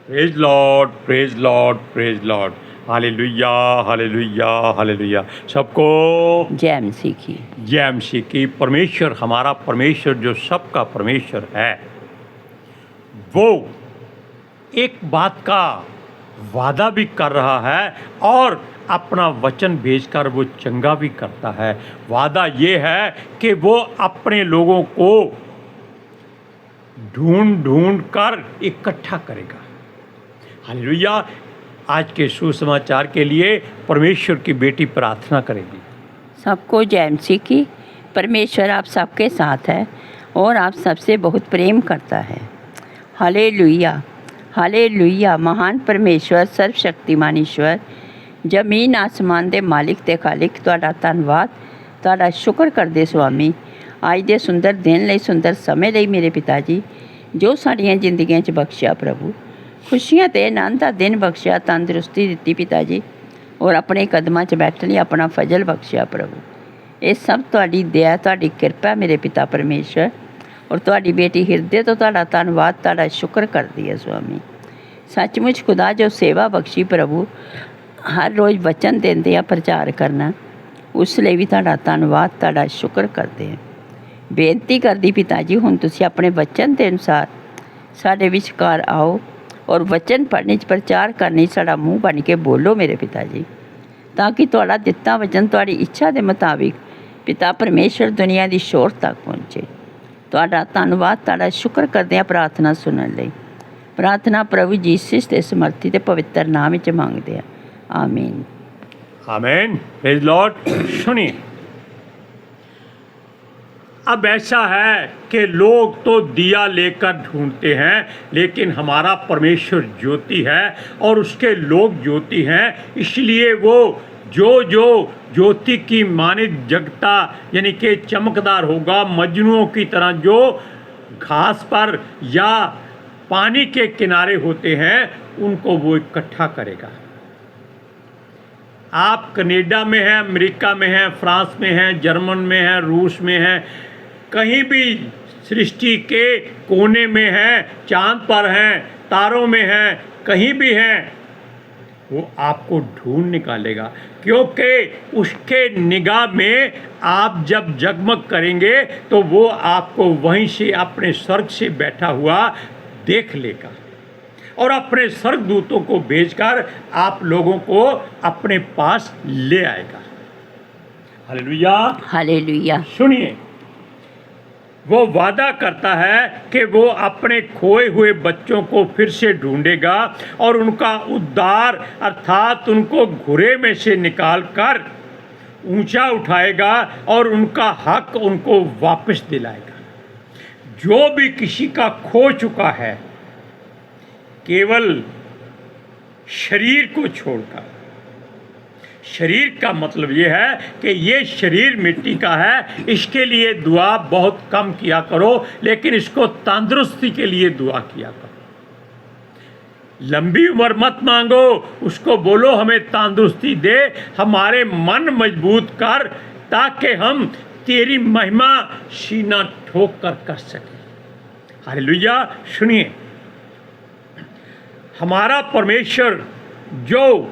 Praise Lord, praise Lord, praise Lord. Hallelujah, hallelujah, hallelujah. सबको जय मसीह की। जय मसीह की। परमेश्वर, हमारा परमेश्वर जो सबका परमेश्वर है, वो एक बात का वादा भी कर रहा है और अपना वचन भेजकर वो चंगा भी करता है। वादा ये है कि वो अपने लोगों को ढूंढ ढूंढ कर इकट्ठा करेगा। हालेलुया। आज के सुसमाचार के लिए परमेश्वर की बेटी प्रार्थना करेगी। सबको जय मसीह की। परमेश्वर आप सबके साथ है और आप सबसे बहुत प्रेम करता है। Hallelujah, hallelujah. महान परमेश्वर, सर्वशक्तिमान ईश्वर, जमीन आसमान दे मालिक ते खालिक, तुहाडा धन्नवाद, तुहाडा शुक्र करदे स्वामी अज दे सुंदर दिन लई, सुंदर समय लई मेरे पिता जी, जो साड़ियां जिंदगियां च बख्शिया प्रभु। खुशियां ते आनंद दा दिन बख्शिया, तंदुरुस्ती दित्ती पिता जी, और अपने कदमां च बैठण लई अपना फजल बख्शिया प्रभु। ये सब तुहाडी दया, तुहाडी किरपा मेरे पिता परमेश्वर, और तुहाडी बेटी हिरदे तो तुहाडा धन्नवाद, तुहाडा शुक्र करदी है स्वामी। सचमुच खुदा जो सेवा बख्शी प्रभु, हर रोज़ वचन देंदे आ प्रचार करना, उस लिए भी तुहाडा धन्नवाद, तुहाडा शुक्र करते हैं। बेनती करदी पिता जी, हुण तुसीं अपने वचन के अनुसार साडे विचकार आओ और वचन पढ़ने प्रचार करने साडा मूँह बन के बोलो मेरे पिता जी, ताकि तुहाडा दिता वचन तुहाडी इच्छा के मुताबिक पिता परमेश्वर दुनिया की शोर तक पहुँचे। तुहाडा धन्नवाद, तुहाडा शुक्र करदे हां प्रार्थना सुनने लई। प्रार्थना प्रभु जीसस के समर्थी ते पवित्र नाम विच मंगदे हां, आमीन। आमीन। Praise Lord. सुनिए, अब ऐसा है कि लोग तो दिया लेकर ढूंढते हैं, लेकिन हमारा परमेश्वर ज्योति है और उसके लोग ज्योति हैं। इसलिए वो जो जो ज्योति की मानित जगता यानी कि चमकदार होगा, मजनुओं की तरह जो घास पर या पानी के किनारे होते हैं, उनको वो इकट्ठा करेगा। आप कनाडा में हैं, अमेरिका में हैं, फ्रांस में हैं, जर्मन में हैं, रूस में हैं, कहीं भी सृष्टि के कोने में हैं, चांद पर हैं, तारों में हैं, कहीं भी हैं, वो आपको ढूंढ निकालेगा। क्योंकि उसके निगाह में आप जब जगमग करेंगे तो वो आपको वहीं से अपने स्वर्ग से बैठा हुआ देख लेगा और अपने स्वर्गदूतों को भेजकर आप लोगों को अपने पास ले आएगा। Hallelujah, hallelujah. सुनिए, वो वादा करता है कि वो अपने खोए हुए बच्चों को फिर से ढूंढेगा और उनका उद्धार अर्थात उनको घुरे में से निकाल कर ऊंचा उठाएगा और उनका हक उनको वापस दिलाएगा। जो भी किसी का खो चुका है, केवल शरीर को छोड़कर, शरीर का मतलब ये है कि ये शरीर मिट्टी का है, इसके लिए दुआ बहुत कम किया करो, लेकिन इसको तंदुरुस्ती के लिए दुआ किया करो। लंबी उम्र मत मांगो, उसको बोलो हमें तंदुरुस्ती दे, हमारे मन मजबूत कर, ताकि हम तेरी महिमा सीना ठोक कर सकें। हालेलुया। सुनिए, हमारा परमेश्वर जो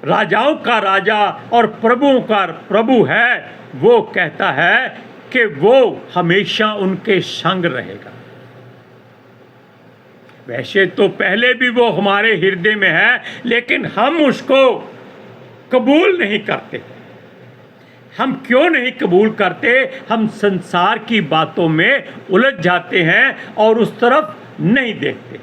राजाओं का राजा और प्रभुओं का प्रभु है, वो कहता है कि वो हमेशा उनके संग रहेगा। वैसे तो पहले भी वो हमारे हृदय में है, लेकिन हम उसको कबूल नहीं करते। हम क्यों नहीं कबूल करते? हम संसार की बातों में उलझ जाते हैं और उस तरफ नहीं देखते।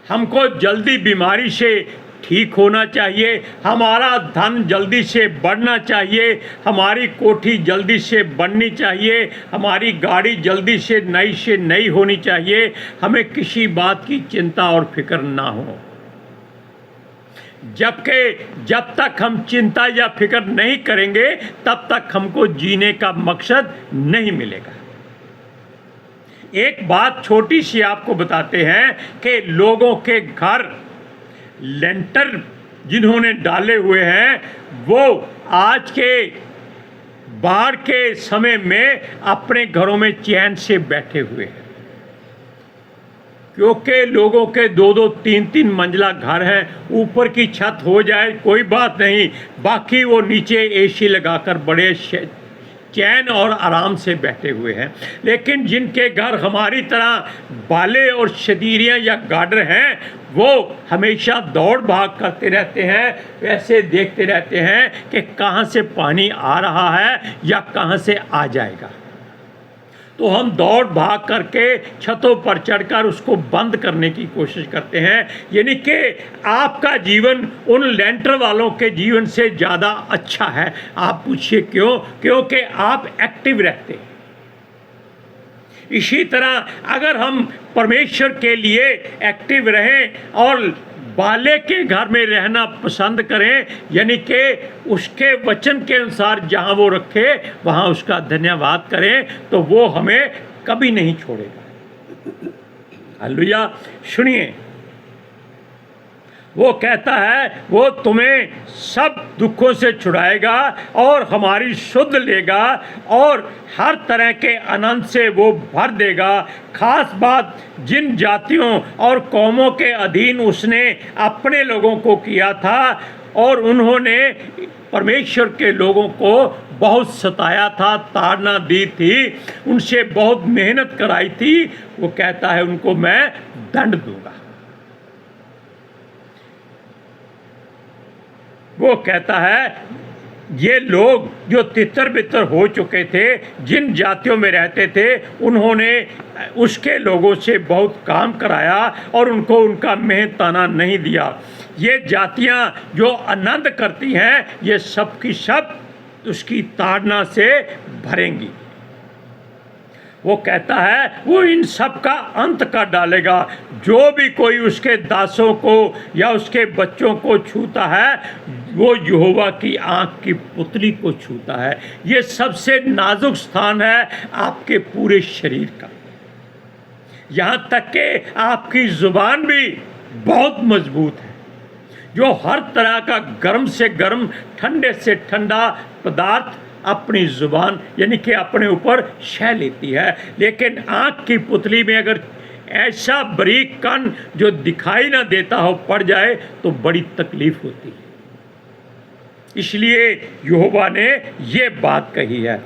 हमको जल्दी बीमारी से ठीक होना चाहिए, हमारा धन जल्दी से बढ़ना चाहिए, हमारी कोठी जल्दी से बननी चाहिए, हमारी गाड़ी जल्दी से नई होनी चाहिए। हमें किसी बात की चिंता और फिक्र ना हो, जबकि जब तक हम चिंता या फिक्र नहीं करेंगे तब तक हमको जीने का मकसद नहीं मिलेगा। एक बात छोटी सी आपको बताते हैं कि लोगों के घर लेंटर जिन्होंने डाले हुए हैं, वो आज के बाढ़ के समय में अपने घरों में चैन से बैठे हुए हैं। क्योंकि लोगों के 2-2 3-3 मंजिला घर है, ऊपर की छत हो जाए कोई बात नहीं, बाकी वो नीचे एसी लगाकर बड़े चैन और आराम से बैठे हुए हैं। लेकिन जिनके घर हमारी तरह बाले और शदीरियाँ या गार्डर हैं, वो हमेशा दौड़ भाग करते रहते हैं, वैसे देखते रहते हैं कि कहाँ से पानी आ रहा है या कहाँ से आ जाएगा। तो हम दौड़ भाग करके छतों पर चढ़कर उसको बंद करने की कोशिश करते हैं। यानी कि आपका जीवन उन लेंटर वालों के जीवन से ज़्यादा अच्छा है। आप पूछिए क्यों? क्योंकि आप एक्टिव रहते हैं। इसी तरह अगर हम परमेश्वर के लिए एक्टिव रहें और बाले के घर में रहना पसंद करें, यानी कि उसके वचन के अनुसार जहां वो रखे वहां उसका धन्यवाद करें, तो वो हमें कभी नहीं छोड़ेगा। हालेलुया। सुनिए, वो कहता है वो तुम्हें सब दुखों से छुड़ाएगा और हमारी शुद्ध लेगा और हर तरह के आनंद से वो भर देगा। खास बात, जिन जातियों और कौमों के अधीन उसने अपने लोगों को किया था और उन्होंने परमेश्वर के लोगों को बहुत सताया था, ताड़ना दी थी, उनसे बहुत मेहनत कराई थी, वो कहता है उनको मैं दंड दूंगा। वो कहता है ये लोग जो तितर बितर हो चुके थे, जिन जातियों में रहते थे, उन्होंने उसके लोगों से बहुत काम कराया और उनको उनका मेहनताना नहीं दिया। ये जातियां जो आनंद करती हैं, ये सब की सब उसकी ताड़ना से भरेंगी। वो कहता है वो इन सब का अंत कर डालेगा। जो भी कोई उसके दासों को या उसके बच्चों को छूता है, वो यहोवा की आँख की पुतली को छूता है। ये सबसे नाजुक स्थान है आपके पूरे शरीर का। यहाँ तक कि आपकी ज़ुबान भी बहुत मजबूत है, जो हर तरह का गर्म से गर्म, ठंडे से ठंडा पदार्थ अपनी ज़ुबान यानी कि अपने ऊपर सह लेती है। लेकिन आँख की पुतली में अगर ऐसा बारीक कण जो दिखाई ना देता हो पड़ जाए तो बड़ी तकलीफ होती है। इसलिए यहोवा ने ये बात कही है।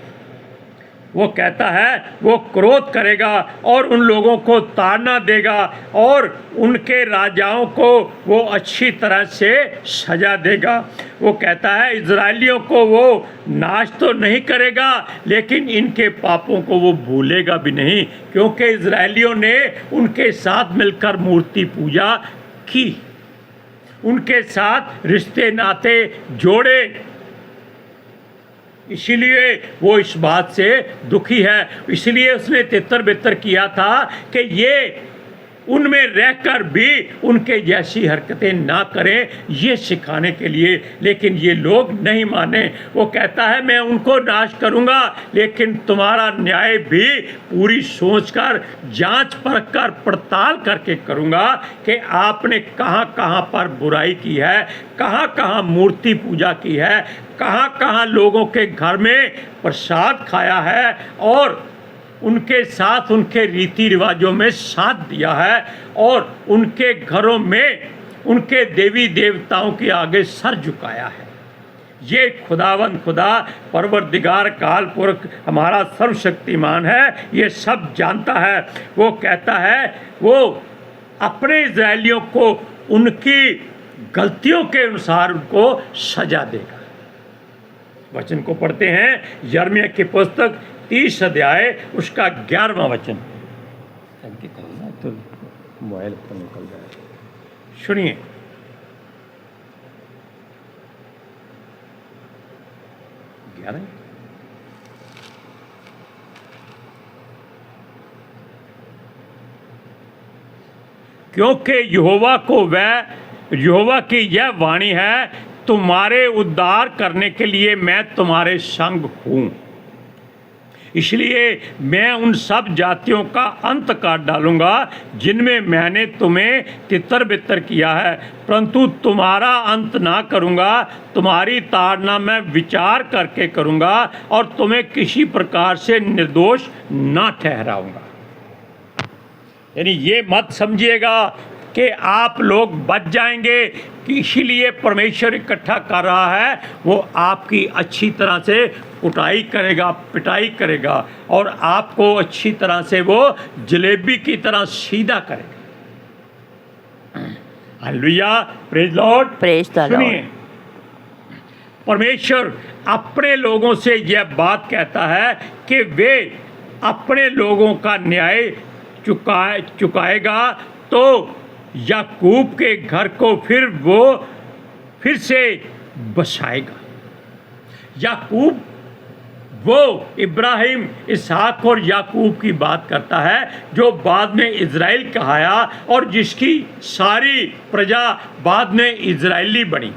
वो कहता है वो क्रोध करेगा और उन लोगों को ताड़ना देगा और उनके राजाओं को वो अच्छी तरह से सजा देगा। वो कहता है इजराइलियों को वो नाश तो नहीं करेगा, लेकिन इनके पापों को वो भूलेगा भी नहीं, क्योंकि इजराइलियों ने उनके साथ मिलकर मूर्ति पूजा की, उनके साथ रिश्ते नाते जोड़े। इसीलिए वो इस बात से दुखी है। इसलिए उसने तितर बितर किया था कि ये उनमें रहकर भी उनके जैसी हरकतें ना करें, ये सिखाने के लिए। लेकिन ये लोग नहीं माने। वो कहता है मैं उनको नाश करूंगा, लेकिन तुम्हारा न्याय भी पूरी सोचकर, जांच परख कर, पड़ताल करके करूंगा कि आपने कहां कहां पर बुराई की है, कहां कहां मूर्ति पूजा की है, कहां कहां लोगों के घर में प्रसाद खाया है और उनके साथ उनके रीति रिवाजों में साथ दिया है और उनके घरों में उनके देवी देवताओं के आगे सर झुकाया है। ये खुदावंद खुदा परवरदिगार काल पुरख हमारा सर्वशक्तिमान है, ये सब जानता है। वो कहता है वो अपने इजराइलियों को उनकी गलतियों के अनुसार उनको सजा देगा। वचन को पढ़ते हैं, यिर्मयाह की पुस्तक 30 अध्याय उसका 11वां वचन। तो मोबाइल पर निकल जाए, सुनिए। क्योंकि यहोवा की यह वाणी है, तुम्हारे उद्धार करने के लिए मैं तुम्हारे संग हूँ। इसलिए मैं उन सब जातियों का अंत काट डालूंगा जिनमें मैंने तुम्हें तितर बितर किया है, परंतु तुम्हारा अंत ना करूंगा। तुम्हारी ताड़ना मैं विचार करके करूंगा और तुम्हें किसी प्रकार से निर्दोष ना ठहराऊंगा। यानी ये मत समझिएगा कि आप लोग बच जाएंगे कि इसीलिए परमेश्वर इकट्ठा कर रहा है। वो आपकी अच्छी तरह से कुटाई करेगा, पिटाई करेगा और आपको अच्छी तरह से वो जलेबी की तरह सीधा करेगा। Hallelujah, praise Lord. Praise the सुनिए, लॉर्ड। परमेश्वर अपने लोगों से यह बात कहता है कि वे अपने लोगों का न्याय चुकाएगा तो याकूब के घर को फिर से बसाएगा। याकूब वो इब्राहिम, इसहाक और याकूब की बात करता है जो बाद में इज़राइल कहाया और जिसकी सारी प्रजा बाद में इज़राइली बनी।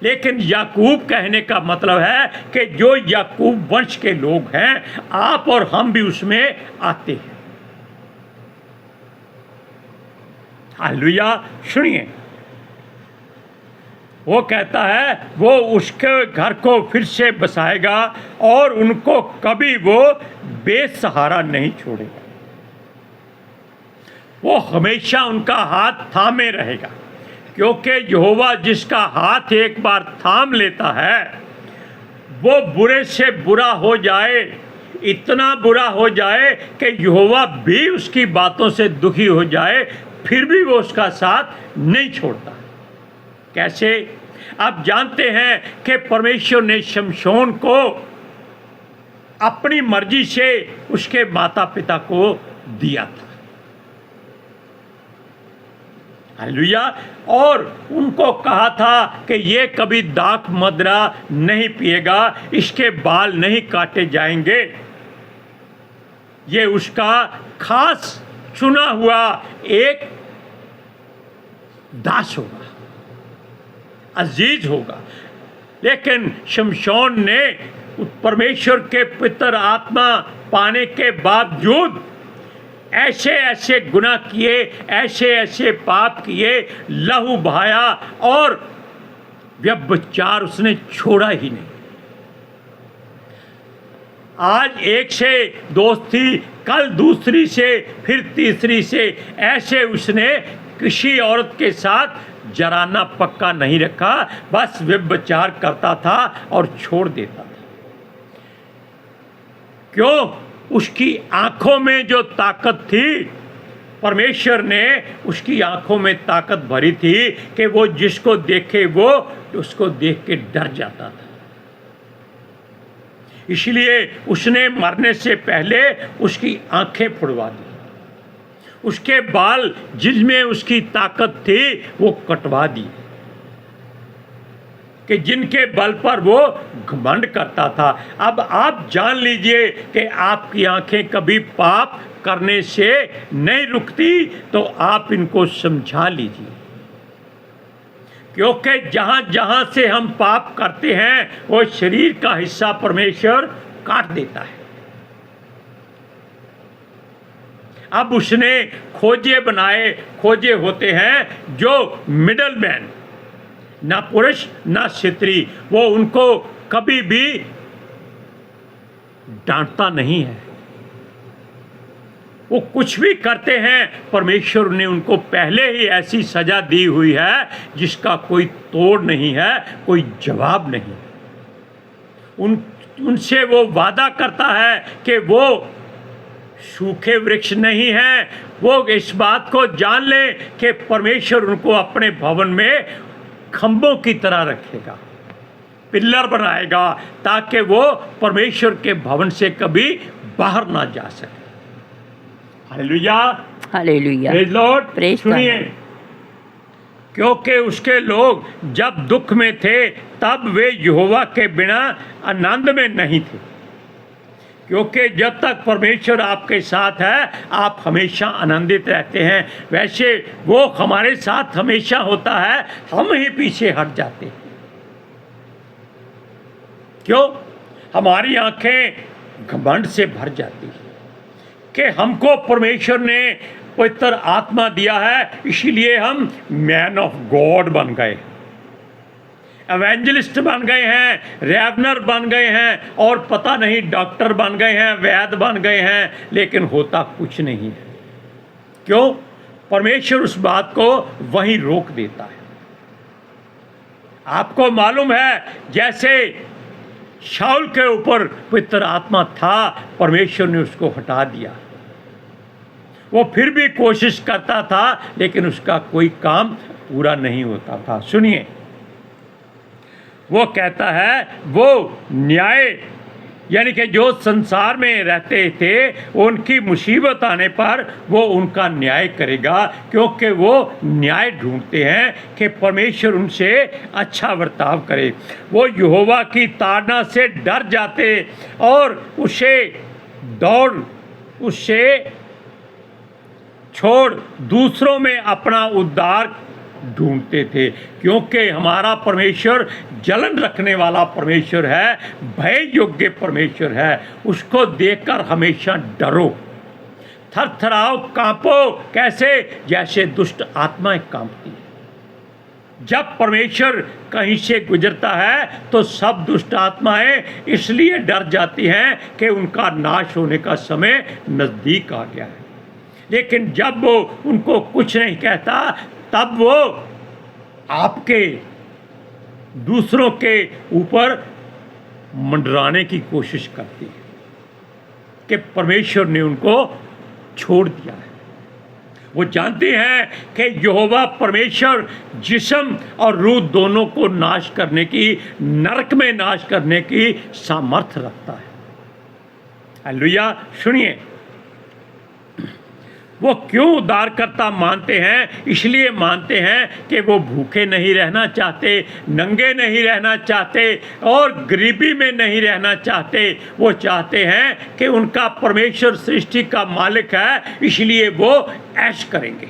लेकिन याकूब कहने का मतलब है कि जो याकूब वंश के लोग हैं, आप और हम भी उसमें आते हैं। हालेलुया। सुनिए, वो कहता है वो उसके घर को फिर से बसाएगा और उनको कभी वो बेसहारा नहीं छोड़ेगा। वो हमेशा उनका हाथ थामे रहेगा, क्योंकि यहोवा जिसका हाथ एक बार थाम लेता है वो बुरे से बुरा हो जाए, इतना बुरा हो जाए कि यहोवा भी उसकी बातों से दुखी हो जाए, फिर भी वो उसका साथ नहीं छोड़ता। कैसे? आप जानते हैं कि परमेश्वर ने शमशोन को अपनी मर्जी से उसके माता पिता को दिया था। हालेलुया। और उनको कहा था कि ये कभी दाख मदिरा नहीं पिएगा, इसके बाल नहीं काटे जाएंगे। ये उसका खास चुना हुआ एक दास होगा, अजीज होगा। लेकिन शमशोन ने परमेश्वर के पवित्र आत्मा पाने के बावजूद ऐसे ऐसे गुनाह किए, ऐसे ऐसे पाप किए, लहू बहाया और व्यभिचार उसने छोड़ा ही नहीं। आज एक से दोस्ती, कल दूसरी से, फिर तीसरी से, ऐसे उसने किसी औरत के साथ जराना पक्का नहीं रखा, बस व्यभिचार करता था और छोड़ देता था। क्यों? उसकी आंखों में जो ताकत थी, परमेश्वर ने उसकी आंखों में ताकत भरी थी कि वो जिसको देखे वो उसको देख के डर जाता था। इसलिए उसने मरने से पहले उसकी आंखें फुड़वा दी, उसके बाल जिनमें उसकी ताकत थी वो कटवा दी, कि जिनके बल पर वो घमंड करता था। अब आप जान लीजिए कि आपकी आंखें कभी पाप करने से नहीं रुकती, तो आप इनको समझा लीजिए, क्योंकि जहाँ जहाँ से हम पाप करते हैं वो शरीर का हिस्सा परमेश्वर काट देता है। अब उसने खोजे बनाए, खोजे होते हैं जो मिडल मैन, ना पुरुष ना स्त्री, वो उनको कभी भी डांटता नहीं है। वो कुछ भी करते हैं, परमेश्वर ने उनको पहले ही ऐसी सजा दी हुई है जिसका कोई तोड़ नहीं है, कोई जवाब नहीं। उनसे वो वादा करता है कि वो सूखे वृक्ष नहीं हैं। वो इस बात को जान ले कि परमेश्वर उनको अपने भवन में खंभों की तरह रखेगा, पिल्लर बनाएगा, ताकि वो परमेश्वर के भवन से कभी बाहर ना जा सके। Hallelujah, hallelujah, praise Lord. Praise सुनिए, क्योंकि उसके लोग जब दुख में थे तब वे यहोवा के बिना आनंद में नहीं थे, क्योंकि जब तक परमेश्वर आपके साथ है आप हमेशा आनंदित रहते हैं। वैसे वो हमारे साथ हमेशा होता है, हम ही पीछे हट जाते हैं। क्यों? हमारी आंखें घमंड से भर जाती हैं कि हमको परमेश्वर ने पवित्र आत्मा दिया है, इसीलिए हम मैन ऑफ गॉड बन गए, एवेंजलिस्ट बन गए हैं, रेवनर बन गए हैं, और पता नहीं डॉक्टर बन गए हैं, वैद्य बन गए हैं, लेकिन होता कुछ नहीं है। क्यों? परमेश्वर उस बात को वहीं रोक देता है। आपको मालूम है, जैसे शाऊल के ऊपर पवित्र आत्मा था, परमेश्वर ने उसको हटा दिया। वो फिर भी कोशिश करता था, लेकिन उसका कोई काम पूरा नहीं होता था। सुनिए, वो कहता है, वो न्याय यानी कि जो संसार में रहते थे, उनकी मुसीबत आने पर वो उनका न्याय करेगा, क्योंकि वो न्याय ढूंढते हैं कि परमेश्वर उनसे अच्छा बर्ताव करे। वो यहोवा की ताड़ना से डर जाते और उससे छोड़ दूसरों में अपना उद्धार ढूंढते थे, क्योंकि हमारा परमेश्वर जलन रखने वाला परमेश्वर है, भय योग्य परमेश्वर है। उसको देखकर हमेशा डरो, थरथराओ, कांपो। कैसे? जैसे दुष्ट आत्माएं कांपती है। जब परमेश्वर कहीं से गुजरता है तो सब दुष्ट आत्माएं इसलिए डर जाती हैं कि उनका नाश होने का समय नज़दीक आ गया है। लेकिन जब वो उनको कुछ नहीं कहता, तब वो आपके दूसरों के ऊपर मंडराने की कोशिश करती है कि परमेश्वर ने उनको छोड़ दिया है। वो जानते हैं कि यहोवा परमेश्वर जिस्म और रूह दोनों को नाश करने की, नरक में नाश करने की सामर्थ्य रखता है। हालेलुया। सुनिए, वो क्यों उद्धारकर्ता मानते हैं? इसलिए मानते हैं कि वो भूखे नहीं रहना चाहते, नंगे नहीं रहना चाहते और गरीबी में नहीं रहना चाहते। वो चाहते हैं कि उनका परमेश्वर सृष्टि का मालिक है, इसलिए वो ऐश करेंगे,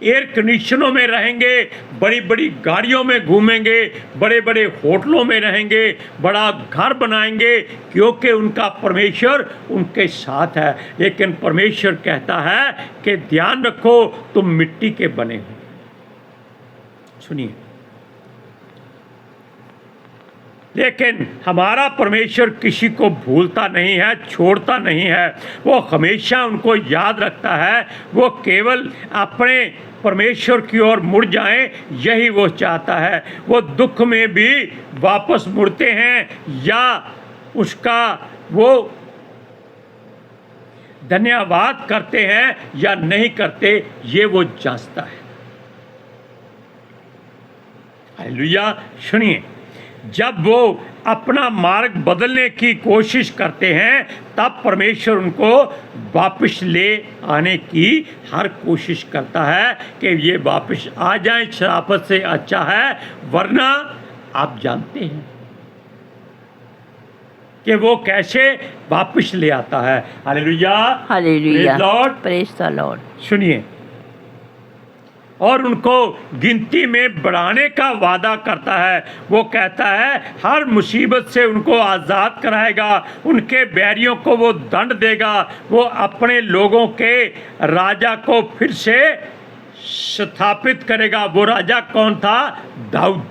एयर कंडीशनों में रहेंगे, बड़ी बड़ी गाड़ियों में घूमेंगे, बड़े बड़े होटलों में रहेंगे, बड़ा घर बनाएंगे, क्योंकि उनका परमेश्वर उनके साथ है। लेकिन परमेश्वर कहता है कि ध्यान रखो, तुम मिट्टी के बने हो। सुनिए, लेकिन हमारा परमेश्वर किसी को भूलता नहीं है, छोड़ता नहीं है। वो हमेशा उनको याद रखता है। वो केवल अपने परमेश्वर की ओर मुड़ जाएं, यही वो चाहता है। वो दुख में भी वापस मुड़ते हैं या उसका वो धन्यवाद करते हैं या नहीं करते, ये वो जांचता है। हालेलुया। सुनिए, जब वो अपना मार्ग बदलने की कोशिश करते हैं, तब परमेश्वर उनको वापस ले आने की हर कोशिश करता है कि ये वापस आ जाएं। शराफत से अच्छा है, वरना आप जानते हैं कि वो कैसे वापस ले आता है। Hallelujah, hallelujah, praise Lord, praise the Lord. सुनिए, और उनको गिनती में बढ़ाने का वादा करता है। वो कहता है हर मुसीबत से उनको आज़ाद कराएगा, उनके बैरियों को वो दंड देगा, वो अपने लोगों के राजा को फिर से स्थापित करेगा। वो राजा कौन था? दाऊद।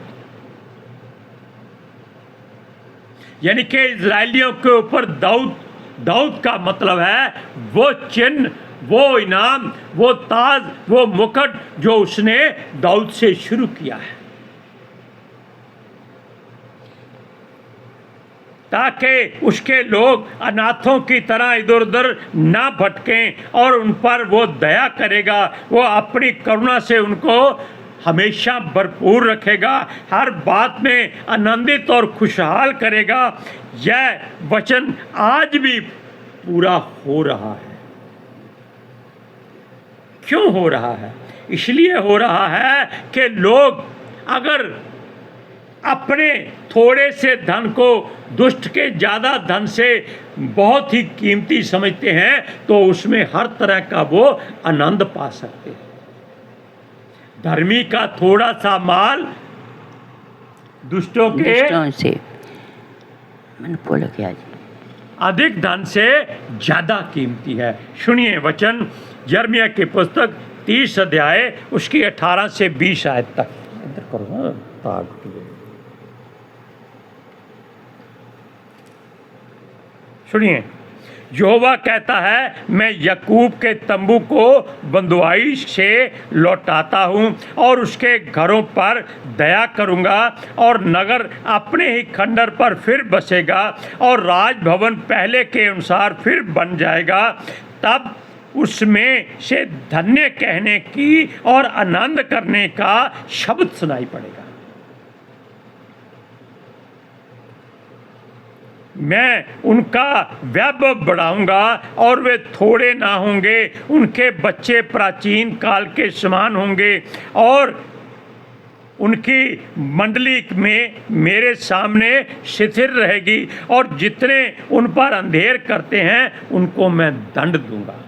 यानी कि इजराइलियों के ऊपर दाऊद का मतलब है वो चिन्ह, वो इनाम, वो ताज, वो मुकुट जो उसने दाऊद से शुरू किया है, ताकि उसके लोग अनाथों की तरह इधर उधर ना भटकें और उन पर वो दया करेगा। वो अपनी करुणा से उनको हमेशा भरपूर रखेगा, हर बात में आनंदित और खुशहाल करेगा। यह वचन आज भी पूरा हो रहा है। क्यों हो रहा है? इसलिए हो रहा है कि लोग अगर अपने थोड़े से धन को दुष्ट के ज़्यादा धन से बहुत ही कीमती समझते हैं, तो उसमें हर तरह का वो आनंद पा सकते हैं। धर्मी का थोड़ा सा माल दुष्टों से मैंने बोला क्या जी, अधिक धन से ज़्यादा कीमती है। सुनिए वचन, यिर्मयाह की पुस्तक 30 अध्याय उसकी 18 से 20 आयत तक। इधर करो ताक के। सुनिए, यहोवा कहता है, मैं याकूब के तंबू को बंधुआई से लौटाता हूँ और उसके घरों पर दया करूँगा और नगर अपने ही खंडर पर फिर बसेगा और राजभवन पहले के अनुसार फिर बन जाएगा। तब उसमें से धन्य कहने की और आनंद करने का शब्द सुनाई पड़ेगा। मैं उनका वैभव बढ़ाऊंगा और वे थोड़े ना होंगे। उनके बच्चे प्राचीन काल के समान होंगे और उनकी मंडली में मेरे सामने स्थिर रहेगी और जितने उन पर अंधेर करते हैं उनको मैं दंड दूंगा।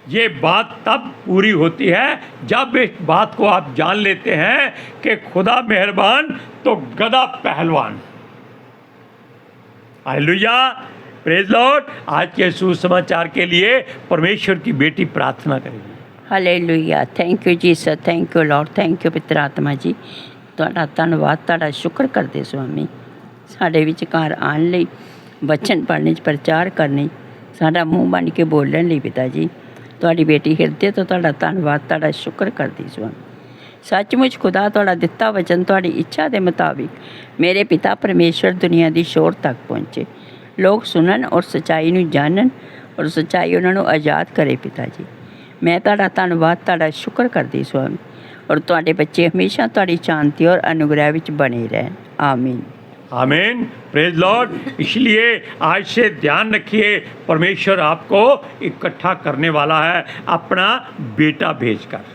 ये बात तब पूरी होती है जब इस बात को आप जान लेते हैं कि खुदा मेहरबान तो गधा पहलवान। Hallelujah, praise Lord. आज के सुसमाचार के लिए परमेश्वर की बेटी प्रार्थना करेगी। Hallelujah, thank you Jesus, thank you Lord, thank you पवित्र आत्मा जी। ਤੁਹਾਡਾ ਧੰਨਵਾਦ, ਤੁਹਾਡਾ ਸ਼ੁਕਰ ਕਰਦੇ ਸੁਆਮੀ, ਸਾਡੇ ਵਿਚਕਾਰ ਆਉਣ ਲਈ, ਬਚਨ ਪੜ੍ਹਨ 'ਚ ਪ੍ਰਚਾਰ ਕਰਨੀ, ਸਾਡਾ ਮੂੰਹ ਬਣ ਕੇ ਬੋਲਣ ਲਈ ਪਿਤਾ ਜੀ। ਤੁਹਾਡੀ ਬੇਟੀ ਹਿਰਦੇ ਤੋਂ ਤੁਹਾਡਾ ਧੰਨਵਾਦ, ਤੁਹਾਡਾ ਸ਼ੁਕਰ ਕਰਦੀ ਸੁਆਮੀ। ਸੱਚਮੁੱਚ ਖੁਦਾ ਤੁਹਾਡਾ ਦਿੱਤਾ ਵਚਨ ਤੁਹਾਡੀ ਇੱਛਾ ਦੇ ਮੁਤਾਬਿਕ ਮੇਰੇ ਪਿਤਾ ਪਰਮੇਸ਼ਵਰ ਦੁਨੀਆ ਦੀ ਸ਼ੋਰ ਤੱਕ ਪਹੁੰਚੇ, ਲੋਕ ਸੁਣਨ ਔਰ ਸੱਚਾਈ ਨੂੰ ਜਾਣਨ ਔਰ ਸੱਚਾਈ ਉਹਨਾਂ ਨੂੰ ਆਜ਼ਾਦ ਕਰੇ ਪਿਤਾ ਜੀ। ਮੈਂ ਤੁਹਾਡਾ ਧੰਨਵਾਦ, ਤੁਹਾਡਾ ਸ਼ੁਕਰ ਕਰਦੀ ਸੁਆਮੀ, और तुहाडे बच्चे हमेशा तुहाडी शांति और अनुग्रह विच बने रहें। आमीन, आमीन, प्रेज लॉर्ड। इसलिए आज से ध्यान रखिए, परमेश्वर आपको इकट्ठा करने वाला है अपना बेटा भेजकर।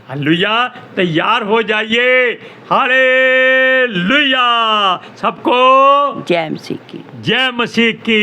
हालेलुया, तैयार हो जाइए। हालेलुया, सबको जय मसीह की। जय मसीह की।